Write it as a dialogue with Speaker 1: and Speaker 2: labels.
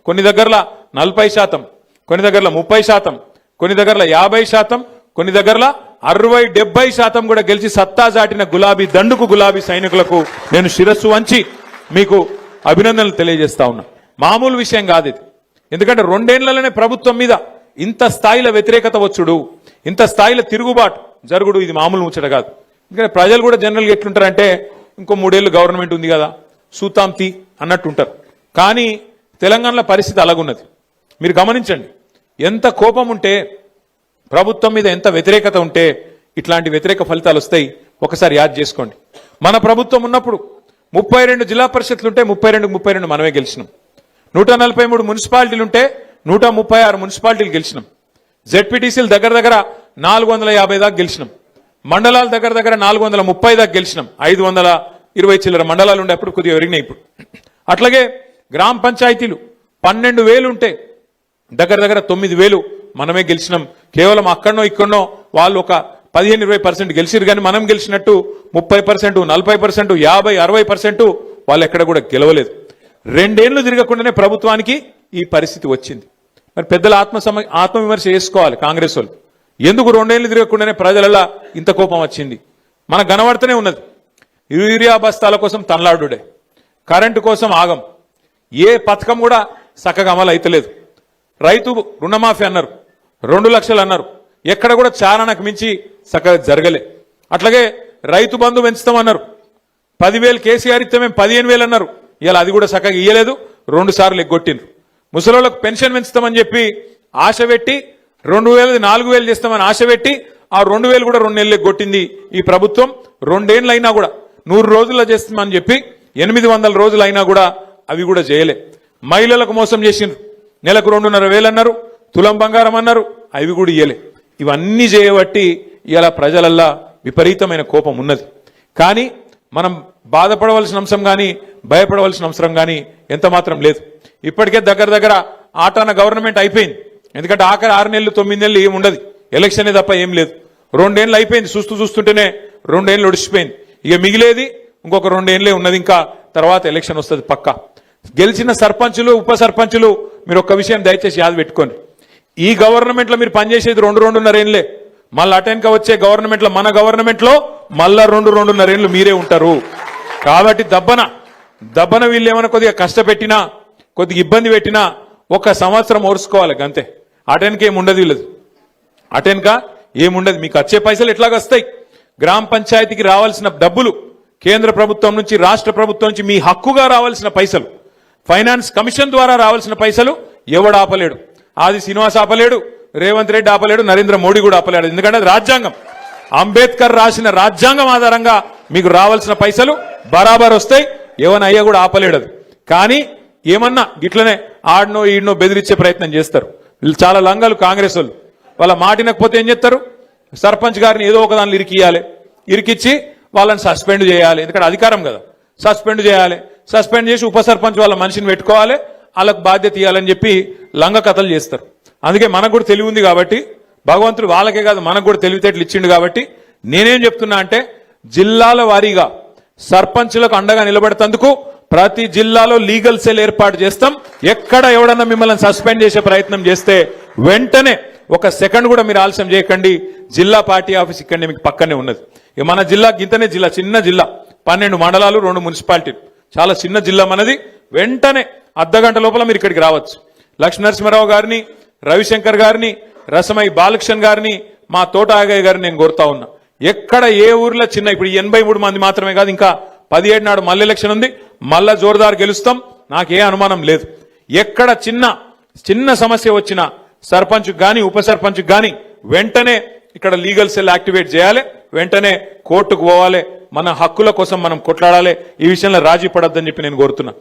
Speaker 1: కొన్ని దగ్గరలో 40%, కొన్ని దగ్గరలో 30%, కొన్ని దగ్గరలో 50%, కొన్ని దగ్గరలో 60-70% కూడా గెలిచి సత్తా చాటిన గులాబీ దండుకు గులాబీ సైనికులకు నేను శిరస్సు వంచి మీకు అభినందనలు తెలియజేస్తా ఉన్నా. మామూలు విషయం కాదు ఇది. ఎందుకంటే 2 ఏళ్లలోనే ప్రభుత్వం మీద ఇంత స్థాయిలో వ్యతిరేకత వచ్చుడు, ఇంత స్థాయిలో తిరుగుబాటు జరుగుడు ఇది మామూలు ముచ్చట కాదు. ఎందుకంటే ప్రజలు కూడా జనరల్గా ఎట్లుంటారంటే ఇంకో 3 ఏళ్ళు గవర్నమెంట్ ఉంది కదా సూతాంతి అన్నట్టు ఉంటారు. కానీ తెలంగాణలో పరిస్థితి అలాగున్నది. మీరు గమనించండి, ఎంత కోపం ఉంటే ప్రభుత్వం మీద ఎంత వ్యతిరేకత ఉంటే ఇట్లాంటి వ్యతిరేక ఫలితాలు వస్తాయి. ఒకసారి యాద్ చేసుకోండి. మన ప్రభుత్వం ఉన్నప్పుడు 32 జిల్లా పరిషత్లు ఉంటే 32 మనమే గెలిచినాం. 143 మున్సిపాలిటీలు ఉంటే 136 మున్సిపాలిటీలు గెలిచినాం. జెడ్పీటీసీలు దగ్గర 450 దాకా గెలిచినాం. మండలాలు దగ్గర 430 దాకా గెలిచినాం. 520 చిల్లర మండలాలు ఉండే అప్పుడు కొద్దిగా పెరిగినాయి ఇప్పుడు. అట్లాగే గ్రామ పంచాయతీలు 12,000 ఉంటే దగ్గర 9,000 మనమే గెలిచినాం. కేవలం అక్కడనో ఇక్కడనో వాళ్ళు ఒక 15-20% గెలిచిరు. కానీ మనం గెలిచినట్టు 30%, 40%, 50-60% వాళ్ళు ఎక్కడ కూడా గెలవలేదు. 2 ఏళ్లు తిరగకుండానే ప్రభుత్వానికి ఈ పరిస్థితి వచ్చింది. మరి పెద్దల ఆత్మవిమర్శ చేసుకోవాలి కాంగ్రెస్ వాళ్ళు. ఎందుకు 2 ఏళ్లు తిరగకుండానే ప్రజలలో ఇంత కోపం వచ్చింది? మనకు కనబడుతూనే ఉన్నది. యూరియా బస్తాల కోసం తనలాడుడే, కరెంటు కోసం ఆగం, ఏ పథకం కూడా చక్కగా అమలు అయితలేదు. రైతు రుణమాఫీ అన్నారు, 2 లక్షలు అన్నారు, ఎక్కడ కూడా చారణకు మించి చక్కగా జరగలే. అట్లాగే రైతు బంధు పెంచుతామన్నారు, 10,000 కేసీఆర్ ఇస్తే మేము 15,000 అన్నారు, ఇలా అది కూడా చక్కగా ఇయ్యలేదు, 2 సార్లు ఎగ్గొట్టిండ్రు. ముసలోళ్ళకు పెన్షన్ పెంచుతామని చెప్పి ఆశ పెట్టి 2,000 4,000 చేస్తామని ఆశ పెట్టి ఆ 2,000 కూడా 2 నెలలు ఎగ్గొట్టింది ఈ ప్రభుత్వం. 2 ఏళ్ళు అయినా కూడా 100 రోజుల్లో చేస్తామని చెప్పి 800 రోజులు అయినా కూడా అవి కూడా చేయలే. మహిళలకు మోసం చేసిండ్రు, నెలకు 2,500 అన్నారు, తులం బంగారం అన్నారు, అవి కూడా ఇయ్యలే. ఇవన్నీ చేయబట్టి ఇలా ప్రజలల్లా విపరీతమైన కోపం ఉన్నది. కానీ మనం బాధపడవలసిన అంశం కానీ భయపడవలసిన అవసరం కానీ ఎంత మాత్రం లేదు. ఇప్పటికే దగ్గర ఆటాన గవర్నమెంట్ అయిపోయింది. ఎందుకంటే ఆఖరి 6 నెలలు 9 నెలలు ఏమి ఉండదు, ఎలక్షనే తప్ప ఏం లేదు. 2 ఏళ్ళు అయిపోయింది, చూస్తుంటేనే 2 ఏళ్ళు ఒడిచిపోయింది. ఇక మిగిలేది ఇంకొక 2 ఏళ్ళే ఉన్నది. ఇంకా తర్వాత ఎలక్షన్ వస్తుంది పక్కా. గెలిచిన సర్పంచులు ఉప సర్పంచులు మీరు ఒక్క విషయం దయచేసి యాద పెట్టుకోండి. ఈ గవర్నమెంట్లో మీరు పనిచేసేది 2-2.5 ఏళ్ళే. మళ్ళీ అటెన్క వచ్చే గవర్నమెంట్లో మన గవర్నమెంట్లో మళ్ళా 2-2.5 ఏళ్ళు మీరే ఉంటారు. కాబట్టి దబ్బన వీళ్ళు ఏమైనా కొద్దిగా కష్టపెట్టినా కొద్దిగా ఇబ్బంది పెట్టినా 1 సంవత్సరం ఓర్చుకోవాలి అంతే. అటెన్క ఏముండదు, వీళ్ళది అటెన్క ఏముండదు. మీకు వచ్చే పైసలు ఎట్లాగ వస్తాయి? గ్రామ పంచాయతీకి రావాల్సిన డబ్బులు కేంద్ర ప్రభుత్వం నుంచి రాష్ట్ర ప్రభుత్వం నుంచి మీ హక్కుగా రావాల్సిన పైసలు, ఫైనాన్స్ కమిషన్ ద్వారా రావాల్సిన పైసలు ఎవడు ఆపలేడు. ఆది శ్రీనివాస్ ఆపలేడు, రేవంత్ రెడ్డి ఆపలేడు, నరేంద్ర మోడీ కూడా ఆపలేడు. ఎందుకంటే అది రాజ్యాంగం. అంబేద్కర్ రాసిన రాజ్యాంగం ఆధారంగా మీకు రావాల్సిన పైసలు బరాబర్ వస్తాయి. ఏమన్నా అయ్యా కూడా ఆపలేడు అది. కానీ ఏమన్నా గిట్లనే ఆడనో ఈడనో బెదిరించే ప్రయత్నం చేస్తారు. వీళ్ళు చాలా లంగాలు కాంగ్రెస్ వాళ్ళు. వాళ్ళ మాటినకపోతే ఏం చేస్తారు? సర్పంచ్ గారిని ఏదో ఒక దానిలో ఇరికిచ్చి వాళ్ళని సస్పెండ్ చేయాలి. ఎందుకంటే అధికారం కదా, సస్పెండ్ చేయాలి. సస్పెండ్ చేసి ఉప సర్పంచ్ వాళ్ళ మనిషిని పెట్టుకోవాలి, వాళ్ళకు బాధ్యత ఇవ్వాలని చెప్పి లంగ కథలు చేస్తారు. అందుకే మనకు కూడా తెలివి ఉంది కాబట్టి, భగవంతుడు వాళ్ళకే కాదు మనకు కూడా తెలివితేటలు ఇచ్చిండు కాబట్టి నేనేం చెప్తున్నా అంటే, జిల్లాల వారీగా సర్పంచులకు అండగా నిలబెడతందుకు ప్రతి జిల్లాలో లీగల్ సెల్ ఏర్పాటు చేస్తాం. ఎక్కడ ఎవడన్నా మిమ్మల్ని సస్పెండ్ చేసే ప్రయత్నం చేస్తే వెంటనే 1 సెకండ్ కూడా మీరు ఆలస్యం చేయకండి. జిల్లా పార్టీ ఆఫీస్ ఇక్కడనే మీకు పక్కనే ఉన్నది. మన జిల్లా గింతనే జిల్లా, చిన్న జిల్లా, 12 మండలాలు, 2 మున్సిపాలిటీలు, చాలా చిన్న జిల్లా మనది. వెంటనే అర్ధగంట లోపల మీరు ఇక్కడికి రావచ్చు. లక్ష్మీనరసింహారావు గారిని, రవిశంకర్ గారిని, రసమై బాలకృష్ణ గారిని, మా తోట ఆగయ్య గారిని నేను కోరుతా ఉన్నా. ఎక్కడ ఏ ఊర్లో చిన్న, ఇప్పుడు 83 మంది మాత్రమే కాదు, ఇంకా 17 నాడు మళ్ళీ ఎలక్షన్ ఉంది, మళ్ళా జోరుదారు గెలుస్తాం, నాకే అనుమానం లేదు. ఎక్కడ చిన్న సమస్య వచ్చినా సర్పంచ్కి కానీ ఉప సర్పంచ్కి కానీ వెంటనే ఇక్కడ లీగల్ సెల్ యాక్టివేట్ చేయాలి, వెంటనే కోర్టుకు పోవాలి, మన హక్కుల కోసం మనం కొట్లాడాలి. ఈ విషయంలో రాజీ పడొద్దని చెప్పి నేను కోరుతున్నా.